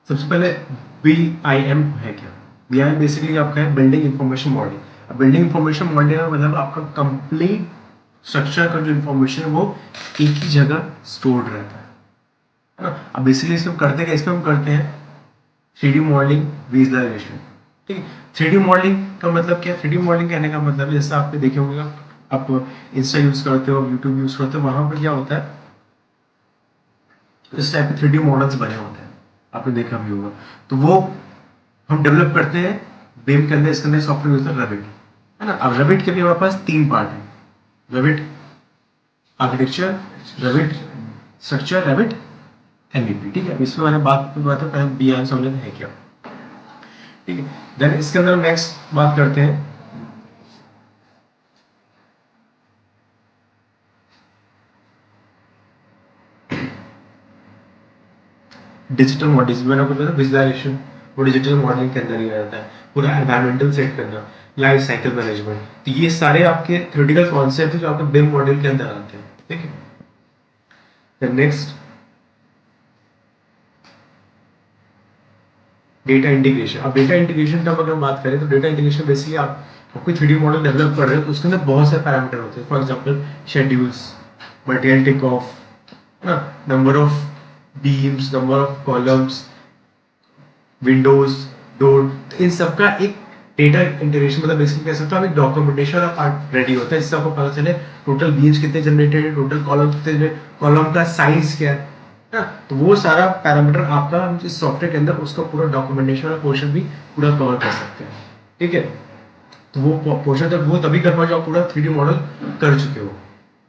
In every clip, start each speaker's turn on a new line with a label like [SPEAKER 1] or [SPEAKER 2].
[SPEAKER 1] सबसे पहले BIM है क्या? BIM बेसिकली आपका है बिल्डिंग इंफॉर्मेशन मॉडल। अब बिल्डिंग इंफॉर्मेशन मॉडल का मतलब आपका कंप्लीट स्ट्रक्चर का जो इंफॉर्मेशन है वो एक ही जगह स्टोर्ड रहता है ना। अब बेसिकली इसमें करते क्या, इसमें हम करते हैं 3D मॉडलिंग, विजुअलाइजेशन। ठीक है, 3D मॉडलिंग का मतलब क्या है? 3D मॉडलिंग कहने का मतलब है, जैसे आपने देखे होंगे, आप इंस्टा यूज करते हो, यूट्यूब यूज करते हो, वहां पर क्या होता है, इस टाइप के 3D मॉडल्स बने होते हैं, आपने देखा भी होगा। तो वो हम डेवलप करते हैं बीम के अंदर। इसके अंदर सॉफ्टवेयर यूज है रेविट, है ना। अब रेविट के भी हमारे पास 3 पार्ट है, Revit architecture, Revit structure, Revit MEP. ठीक है, इसमें मैंने बात पहले BIM समझ है क्या। ठीक है, देन इसके अंदर नेक्स्ट बात करते हैं डिजिटल मॉडलिंग। मैंने आपको बताया विजुअलाइजेशन, वो डिजिटल मॉडलिंग के अंदर ही आ जाता है। पूरा एनवायरमेंटल सेट करना, लाइफ साइकिल मैनेजमेंट, तो ये सारे आपके थ्योरेटिकल कॉन्सेप्ट है जो आपके बिम मॉडल के अंदर आते हैं। ठीक है, देन नेक्स्ट डेटा इंटीग्रेशन। अब डेटा इंटीग्रेशन का अगर हम बात करें तो डेटा इंटीग्रेशन बेसिकली आप कोई 3D मॉडल डेवलप कर रहे हो तो उसके अंदर बहुत सारे पैरामीटर होते हैं। For example schedules, material take off, है ना, number of beams, number of columns, windows, door, इन सब का एक डेटा इंटीग्रेशन मतलब बेसिकली कह सकते हो आप एक डॉक्यूमेंटेशन का पार्ट रेडी होता है, जिससे आपको पता चले टोटल बीम्स कितने जनरेटेड है, टोटल कॉलम कितने, कॉलम का साइज क्या है ना। तो वो सारा पैरामीटर आपका हम इस सॉफ्टवेयर के अंदर उसका पूरा डॉक्यूमेंटेशन वाला पोर्शन भी पूरा कवर कर सकते हैं। ठीक है, तो वो पोर्शन तक वो तभी कर पाओ जब आप पूरा 3D मॉडल कर चुके हो।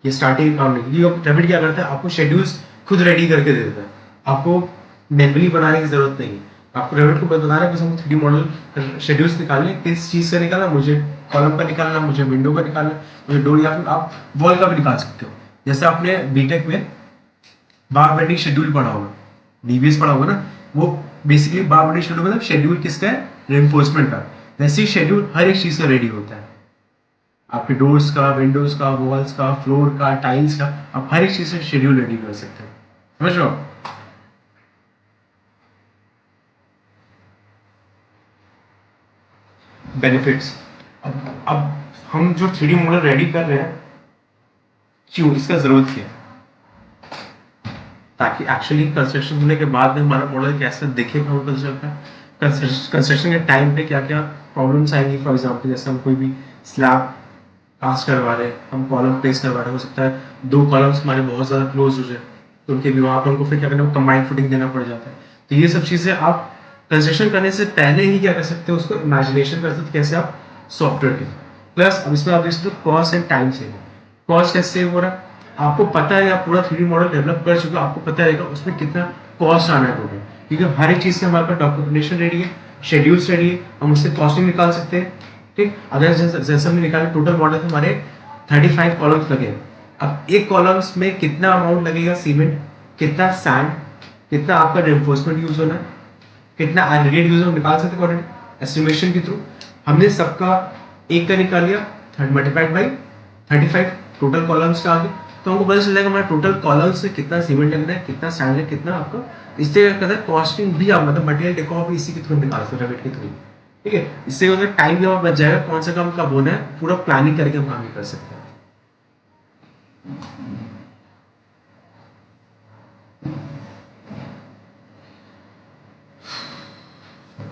[SPEAKER 1] ये स्टार्टिंग काम नहीं, क्योंकि रेविट क्या करता है, आपको शेड्यूल्स खुद रेडी करके दे देता है, आपको मैनुअली बनाने की जरूरत नहीं है। आपको रेविट को बताना है कि हमको 3D मॉडल शेड्यूल्स निकालने, किस चीज का निकालना, मुझे कॉलम का निकालना, मुझे विंडो का निकालना, मुझे डोर, या फिर आप वॉल का भी निकाल सकते हो। जैसे आपने बीटेक में बार बेंडिंग शेड्यूल पढ़ा होगा, डीबीएस पढ़ा होगा ना, वो बेसिकली बार बेंडिंग शेड्यूल मतलब शेड्यूल किसका है, रेनफोर्समेंट का। वैसे ही शेड्यूल हर एक चीज का रेडी होता है, आपके डोर्स का, विंडोज का, वॉल्स का, फ्लोर का, टाइल्स का, आप हर एक चीज से शेड्यूल रेडी कर सकते हैं। समझ रहे हो? बेनिफिट्स। अब हम जो 3D मॉडल रेडी कर रहे हैं, क्यों, इसका जरूरत क्या है, ताकि एक्चुअली कंस्ट्रक्शन होने के बाद में हमारा मॉडल कैसा दिखेगा, वो पता चलता है। कंस्ट्रक्शन के टाइम पे क्या क्या प्रॉब्लम्स आएंगी। फॉर एग्जांपल जैसे हम कोई भी स्लैब कास्ट करवा रहे हैं, हम कॉलम प्लेस करवा रहे हैं, हो सकता है 2 कॉलम्स हमारे बहुत ज़्यादा क्लोज हो जाए, तो उनके भी वहाँ पर हमको फिर क्या करना है, कंबाइंड फुटिंग देना पड़ जाता है। तो ये सब चीज़ें आप कंस्ट्रक्शन करने से पहले ही क्या कर सकते हो, उसको इमेजिनेशन कर सकते हो कैसे आप सॉफ्टवेयर के। प्लस अब इसमें आप देख सकते हो cost and time saving. Cost कैसे सेव हो रहा है, आपको पता है, आप पूरा 3D मॉडल डेवलप कर चुके हो, आपको पता रहेगा उसमें कितना कॉस्ट आना है टोटल, क्योंकि हर एक चीज़ के हमारे पास डॉक्यूमेंटेशन रेडी है, शेड्यूल्स रेडी है, हम उससे कॉस्टिंग निकाल सकते हैं। ठीक, अगर जैसे हमने निकाला टोटल मॉडल हमारे 35 कॉलम्स लगे। अब एक कॉलम्स में कितना अमाउंट लगेगा सीमेंट, कितना सैंड, कितना आपका रेनफोर्समेंट यूज होना है, कितना एग्रीगेट यूज निकाल सकते हैं एस्टिमेशन के थ्रू। हमने सबका एक का निकाल लिया, मल्टीप्लाइड बाई 35 टोटल कॉलम्स का आगे, तो हमको पता चल जाएगा हमारा टोटल कॉलम्स से कितना सीमेंट लग रहा है, कितना सैंड है, कितना आपका। इससे क्या कहता है कॉस्टिंग भी आप मतलब मटेरियल टेक ऑफ भी इसी के थ्रू निकाल सकते हो, रेविट के थ्रू। ठीक है, इससे अगर टाइम भी हमारा बच जाएगा, कौन सा काम कब होना है पूरा प्लानिंग करके हम काम भी कर सकते हैं।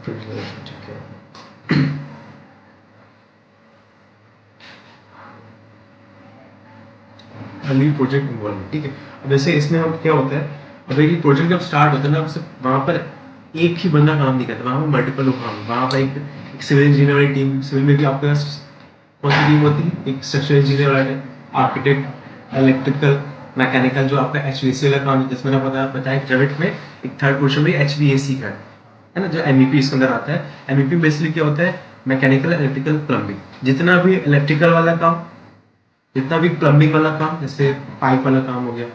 [SPEAKER 1] ठीक है, लीड प्रोजेक्ट इन्वॉल्व। ठीक है, अब जैसे इसमें हम क्या होता है, अब ये प्रोजेक्ट जब स्टार्ट होता है ना, वहाँ पर एक ही बंदा काम नहीं करता, वहाँ पर मल्टीपल लोग काम, वहाँ पर एक सिविल इंजीनियर वाली टीम, सिविल में भी आपके पास कौन सी टीम होती है, एक स्ट्रक्चरल इंजीनियर वाला है, आर्किटेक्ट, इलेक्ट्रिकल, मैकेनिकल, जो आपका HVAC का काम है, जिसमें ना बताया रेविट में एक थर्ड पोर्शन में HVAC का है ना, जो MEP इसके अंदर आता है। MEP बेसिकली क्या होता है, मैकेनिकल, इलेक्ट्रिकल, प्लम्बिंग, जितना भी इलेक्ट्रिकल वाला काम, जितना भी प्लम्बिंग वाला काम, जैसे पाइप वाला काम हो गया,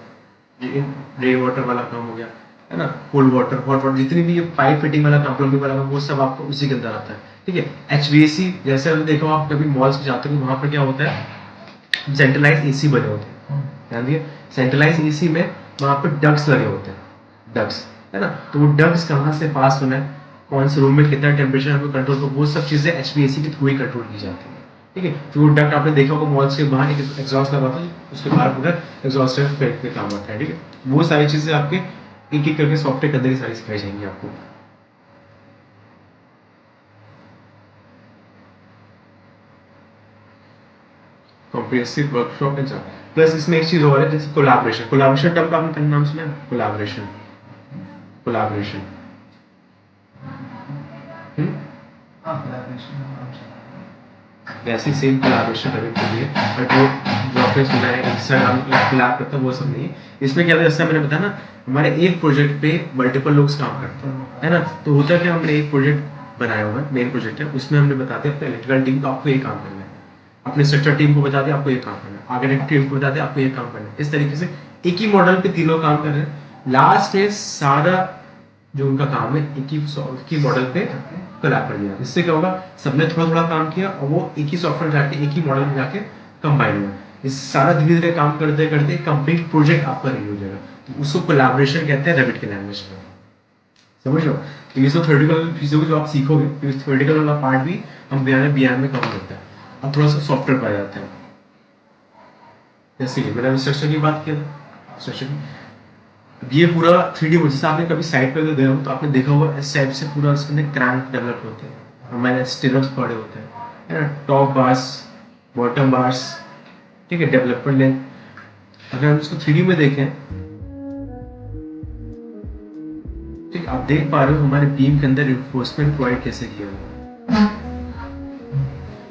[SPEAKER 1] रेन वाटर वाला काम हो गया, है ना, कोल्ड वाटर, हॉट वाटर, जितनी भी ये पाइप फिटिंग वाला काम, प्लम्बिंग वाला काम, वो सब आपको उसी के अंदर आता है। ठीक है, HVAC जैसे अभी देखो आप कभी मॉल्स में जाते हो, वहां पर क्या होता है, सेंट्रलाइज AC बने होते हैं, ध्यान दिए, सेंट्रलाइज AC में वहां पर डक्ट्स लगे होते हैं, डक्ट्स, है ना। तो वो डक्ट्स कहाँ से पास होना है, कौन से रूम में कितना टेम्परेचर हमको कंट्रोल, वो सब चीज़ें HVAC के थ्रू ही कंट्रोल की जाती है। ठीक है, तो वो डक्ट आपने देखा होगा मॉल्स के बाहर एक एग्जॉस्ट लगा होता है, उसके बाहर पूरा एग्जॉस्ट फेंक के काम आता है। ठीक है, वो सारी चीज़ें आपके एक एक करके सॉफ्टवेयर के अंदर ही सारी सिखाई जाएंगी आपको। कॉम्प्रिहेंसिव वर्कशॉप है जब प्लस इसमें एक चीज और है जैसे कोलैबोरेशन। कोलैबोरेशन टर्म का आपने पहले नाम सुना है, कोलैबोरेशन। कोलैबोरेशन वैसे सेम कोलैबोरेशन रवि के लिए, बट वो जो आपने सुना है इंस्टाग्राम कोलैब करता है वो सब नहीं है। इसमें क्या होता है, जैसे मैंने बताया ना, हमारे एक प्रोजेक्ट पे मल्टीपल लोग काम करते हैं, है ना। तो होता है कि हमने एक प्रोजेक्ट बनाया हुआ है, मेन प्रोजेक्ट है, उसमें हमने बताते हैं अपने इलेक्ट्रिकल टीम को आपको ये काम करना है, अपने स्ट्रक्चर टीम को बताते हैं आपको ये काम करना है, आर्किटेक्ट टीम को बताते हैं आपको ये काम करना है। इस तरीके से एक ही मॉडल पे तीनों काम कर रहे हैं, लास्ट में सारा जो उनका काम है एक ही मॉडल पे कोलैब कर दिया। इससे क्या होगा, सबने थोड़ा थोड़ा काम किया और वो एक ही सॉफ्टवेयर जाके एक ही मॉडल में जाके कंबाइन हुआ। इस सारा धीरे धीरे काम करते करते कंप्लीट प्रोजेक्ट आपका रेडी हो जाएगा। तो उसको कोलैबोरेशन कहते हैं रेविट के लैंग्वेज में, समझ लो। तो ये सब थ्योरेटिकल चीजों को जो आप सीखोगे, तो थ्योरेटिकल वाला पार्ट भी हम बयान में कवर करते हैं। अब थोड़ा सा सॉफ्टवेयर पर जाते हैं। जैसे कि मैंने अभी स्ट्रक्चर की बात किया था, स्ट्रक्चर की ये पूरा 3D मॉडल, जैसे आपने कभी साइट पे गए हो तो आपने देखा होगा इस टाइप से पूरा उसके अंदर क्रैंक डेवलप होते हैं, हमारे स्टिरअप्स पड़े होते हैं, है ना, टॉप बार्स, बॉटम बार्स, ठीक है, डेवलपर लेंथ। अगर हम इसको 3D में देखें, ठीक, आप देख पा रहे हो हमारे बीम के अंदर रिइंफोर्समेंट प्रोवाइड कैसे किया हुआ है।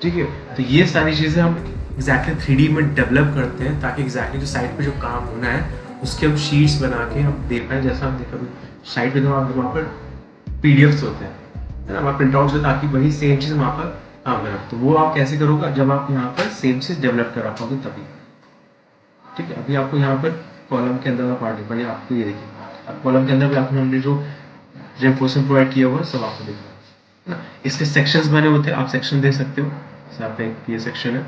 [SPEAKER 1] ठीक है, तो ये सारी चीजें हम एग्जैक्टली 3D में डेवलप करते हैं ताकि एग्जैक्टली जो साइट पे जो काम होना है उसके हम शीट्स बना के हम देख पाए। जैसा हम देखा साइट पे तो वहाँ पर PDFs होते हैं, है ना, वहाँ प्रिंट आउट होता है ताकि वही सेम चीज़ वहाँ पर काम करें। तो वो आप कैसे करोगे, जब आप यहाँ पर सेम चीज़ डेवलप करा पाओगे तभी। ठीक है, अभी आपको यहाँ पर कॉलम के अंदर का पार्ट दिखा है, आपको ये देखिए, अब कॉलम के अंदर भी आपने हमने जो रिइंफोर्समेंट प्रोवाइड किया हुआ सब आपको दिखा है ना। इसके सेक्शंस बने होते हैं, आप सेक्शन देख सकते हो। जैसे आप एक ये सेक्शन है,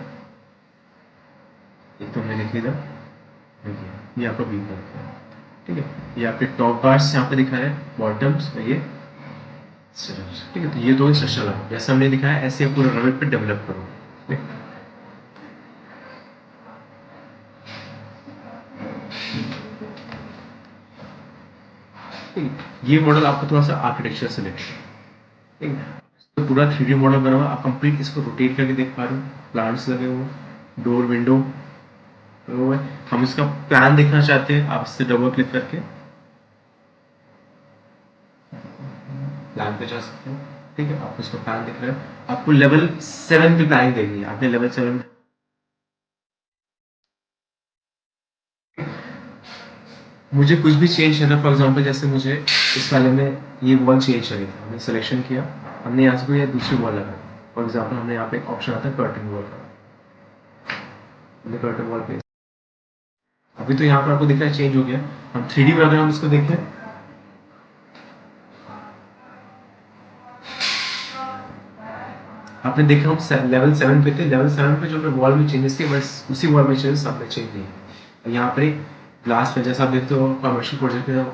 [SPEAKER 1] एक तो हमने लिख लिया, देखिए ये आपका बीम है, ठीक है, ये आपके टॉप बार्स यहाँ पे दिखा है, बॉटम्स और ये स्ट्रक्चर। ठीक है, तो ये दो स्ट्रक्चर है, जैसा हमने दिखाया ऐसे आप पूरा रविट पे डेवलप करो। ये मॉडल आपको थोड़ा सा आर्किटेक्चर से रिलेटेड है, ठीक है। तो पूरा 3D मॉडल बना हुआ, आप कंप्लीट इसको रोटेट करके देख पा रहे हो, प्लांट्स लगे हुए, डोर विंडो हुआ है। हम इसका प्लान देखना चाहते हैं, आप इससे डबल क्लिक करके प्लान पे जा सकते हो। ठीक है, आपको इसका प्लान दिख रहा है, आपको लेवल 7 पे प्लानिंग देखनी है, आपने लेवल 7 मुझे कुछ भी चेंज करना, फॉर एग्जांपल जैसे मुझे इस वाले में ये वॉल चेंज करनी थी, हमने सिलेक्शन किया, हमने यहाँ से कोई दूसरी वॉल लगाई। फॉर एग्जांपल हमने यहाँ पे एक ऑप्शन आता है कर्टन वॉल का, हमने कर्टन वॉल पे, अभी तो यहाँ पर आपको दिख रहा है चेंज हो गया। हम 3D में अगर हम इसको देखें, आपने देखा हम लेवल 7 पे थे, लेवल 7 पे जो हमें वॉल में चेंजेस थे बस उसी वॉल में चेंजेस अब चेंज नहीं है। यहाँ पर एक ग्लास पे, जैसा आप देखते हो कमर्शियल प्रोजेक्ट में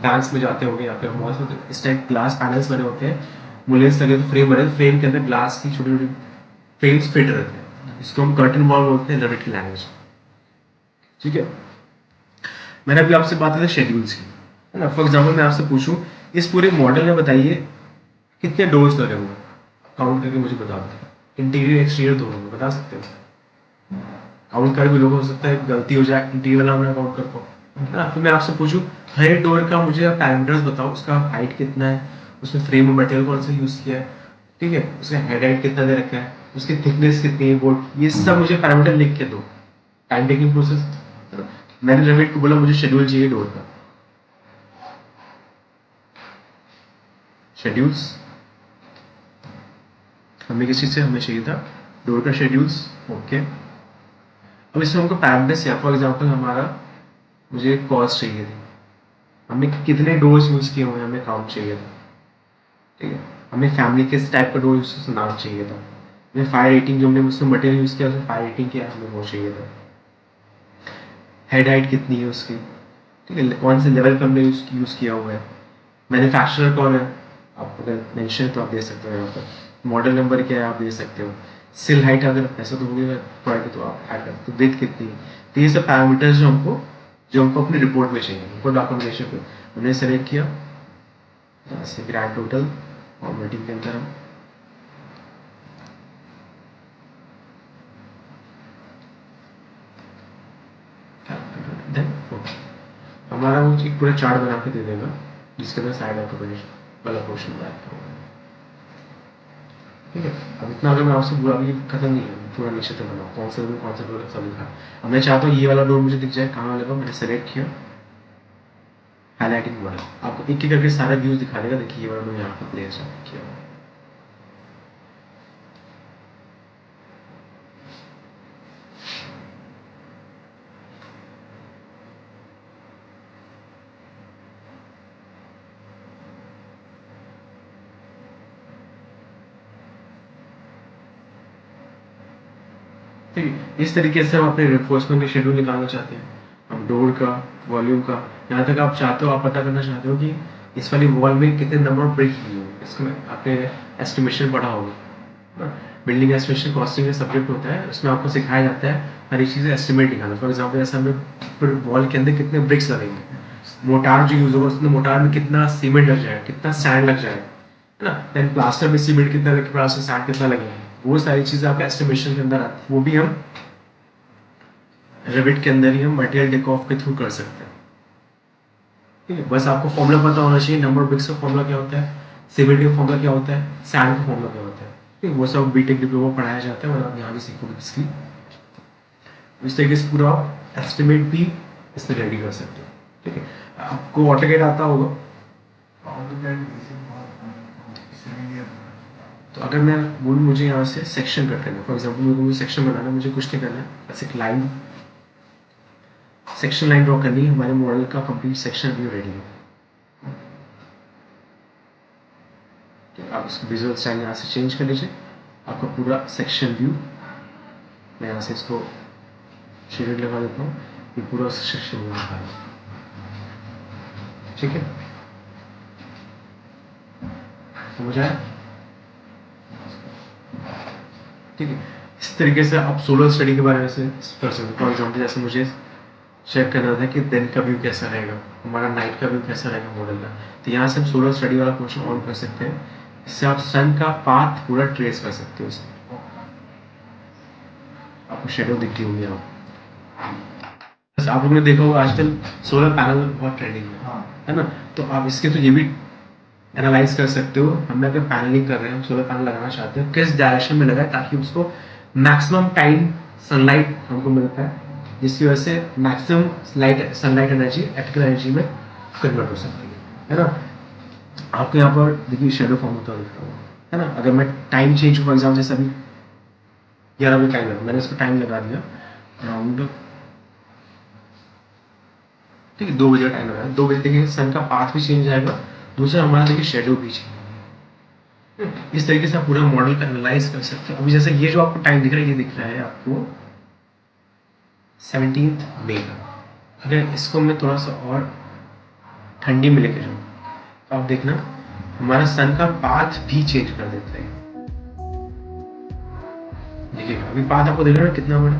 [SPEAKER 1] बैंक्स में जाते होंगे, यहाँ पे मॉल्स में, तो इस टाइप ग्लास पैनल्स बने होते हैं, मुलेंस लगे, तो फ्रेम बने, फ्रेम के अंदर ग्लास की छोटी छोटी फ्रेम्स फिट रहते हैं, इसको हम कर्टन वॉल बोलते हैं रेविट की लैंग्वेज। ठीक है, मैंने अभी आपसे बात की शेड्यूल्स की, है ना। फॉर एग्जाम्पल मैं आपसे पूछूं इस पूरे मॉडल में बताइए कितने डोर्स लगे हुए हैं, काउंट करके मुझे बता दो, इंटीरियर एक्सटीरियर दोनों में बता सकते हो। काउंट कर भी लोग, हो सकता है गलती हो जाए, इंटीरियर वाला मैं काउंट कर पाऊँ, है ना। तो मैं आपसे पूछूं हर एक डोर का मुझे पैरामीटर्स बताओ, उसका हाइट कितना है, उसमें फ्रेम और मटेरियल कौन सा यूज किया है, ठीक है, उसका हेड हाइट कितना दे रखा है, उसकी थिकनेस कितनी है, बोर्ड, ये सब मुझे पैरामीटर लिख के दो। टाइम टेकिंग प्रोसेस, मैंने रेविट को बोला मुझे शेड्यूल चाहिए डोर का, शेड्यूल्स हमें किस चीज से हमें चाहिए था, डोर का शेड्यूल्स, ओके। अब इसमें हमको पैरामीटर्स है, फॉर एग्जांपल हमारा मुझे कॉस्ट चाहिए थी, हमें कितने डोर्स यूज किए हुए हमें काउंट चाहिए था, ठीक है, हमें फैमिली किस टाइप का डोर यूज नाम चाहिए था, हमें फायर रेटिंग जो हमने उसमें मटेरियल यूज किया उसमें फायर रेटिंग क्या हमें वो चाहिए था, हेड हाइट कितनी है उसकी, ठीक है, कौन से लेवल पे हमने यूज किया हुआ है, मैन्युफैक्चरर कौन है, आप अगर मेंशन तो आप दे सकते हो यहाँ पर, मॉडल नंबर क्या है आप दे सकते हो, सिल हाइट अगर ऐसा तो होगी पॉइंट तो आप ऐड करते हो, विड्थ कितनी है। तो ये सब पैरामीटर्स जो हमको अपनी रिपोर्ट में चाहिए, हमको डॉक्यूमेंटेशन पे हमने सेलेक्ट किया, यहाँ से ग्रैंड टोटल फॉर्मेटिंग के अंदर हम देन हमारा वो एक पूरा चार्ट बना के दे देगा जिसके अंदर साइड ऑक्यूपेशन वाला पोर्शन बनाया होगा। ठीक है, अब इतना अगर मैं आपसे पूरा अभी खत्म नहीं है, पूरा नीचे तक बनाऊँ कौन सा रूम कौन सा रूम सब लिखा। अब मैं चाहता हूँ ये वाला डोर मुझे दिख जाए, कहाँ लगा, मैंने सेलेक्ट किया, हाईलाइटिंग वाला, आपको एक एक करके सारा व्यूज दिखा देगा। देखिए ये वाला डोर यहाँ पर प्लेस किया हुआ है। ठीक है, इस तरीके से हम अपने रिफोर्समेंट के शेड्यूल निकालना चाहते हैं, हम डोर का, वॉल्यूम का, यहाँ तक आप चाहते हो, आप पता करना चाहते हो कि इस वाली वॉल में कितने नंबर ऑफ ब्रेक हुए होंगे, इसमें आपने एस्टिमेशन पढ़ा होगा, बिल्डिंग एस्टिमेशन कॉस्टिंग का सब्जेक्ट होता है, उसमें आपको सिखाया जाता है हर एक चीज़ एस्टिमेट निकालना। फॉर एग्जाम्पल जैसे हमें वॉल के अंदर कितने ब्रिक्स लगेंगे, मोटार जो यूज होगा उसमें मोटार में कितना सीमेंट लग जाएगा, कितना सैंड लग जाएगा, है ना, देन प्लास्टर में सीमेंट कितना लगे, प्लास्टर सैंड कितना लगेगा, वो सारी चीज़ें आपका एस्टिमेशन के अंदर आती है। वो भी हम रेविट के अंदर ही हम मटेरियल टेक ऑफ के थ्रू कर सकते हैं। ठीक है, बस आपको फॉर्मूला पता होना चाहिए, नंबर ऑफ ब्रिक्स का फॉर्मूला क्या होता है, सीमेंट का फॉर्मूला क्या होता है, सैंड का फॉर्मूला क्या होता है। ठीक है, वो सब बीटेक डिप्लोमा पढ़ाया जाता है और आप यहाँ भी सीखोगे इसकी। इस तरीके से पूरा आप एस्टिमेट भी इसमें रेडी कर सकते हो। ठीक है, आपको ऑटोकैड आता होगा, तो अगर मैं बोलूँ मुझे यहाँ से सेक्शन कट करना है, फॉर एग्जाम्पल मुझे सेक्शन बनाना है, मुझे कुछ नहीं करना है, बस एक लाइन, सेक्शन लाइन ड्रॉ करनी है, हमारे मॉडल का कंप्लीट सेक्शन व्यू रेडी है। आप इसको विजुअल स्टाइल यहाँ से चेंज कर लीजिए, आपका पूरा सेक्शन व्यू, मैं यहाँ से इसको शेडेड लगा देता हूँ, ये पूरा सेक्शन व्यू दिखा रहा है। ठीक है, समझ आया? ठीक है, इस तरीके से आप सोलर स्टडी के बारे में से कर सकते हो। फॉर एग्जाम्पल जैसे मुझे चेक करना था कि दिन का व्यू कैसा रहेगा, हमारा नाइट का व्यू कैसा रहेगा मॉडल का, तो यहाँ से हम सोलर स्टडी वाला क्वेश्चन ऑन कर सकते हैं, इससे आप सन का पाथ पूरा ट्रेस कर सकते हो। इसमें आपको शेडो दिखती होंगी बस आप लोगों ने देखा होगा आजकल सोलर पैनल बहुत ट्रेंडिंग है ना, तो आप इसके तो ये भी एनालाइज कर सकते हो, हम अगर पैनलिंग कर रहे हैं, हम सोलर पैनल लगाना चाहते हैं, किस डायरेक्शन में लगाए ताकि उसको मैक्सिमम टाइम सनलाइट हमको मिलता है, जिसकी वजह से maximum sunlight energy electrical energy में कन्वर्ट हो सकती है ना। आपको यहाँ पर देखिए शेडो फॉर्म होता है ना, अगर मैं टाइम चेंज फॉर एग्जाम्पल जैसे अभी 11 बजे टाइम लगा, मैंने इसको टाइम लगा दिया अराउंड, ठीक है 2 बजे का टाइम लगा, 2 बजे देखिए सन का पाथ भी चेंज आएगा, दूसरा हमारा देखिए शेडो भी चेंज। इस तरीके से आप पूरा मॉडल का एनालाइज कर सकते हो। अभी जैसे ये जो आपको टाइम दिख रहा है, ये दिख रहा है आपको 17 मई का, अगर इसको मैं थोड़ा सा और ठंडी में लेके जाऊँ तो आप देखना हमारा सन का पाथ भी चेंज कर देता है। देखिए अभी पाथ आपको दिख रहा है कितना बड़ा,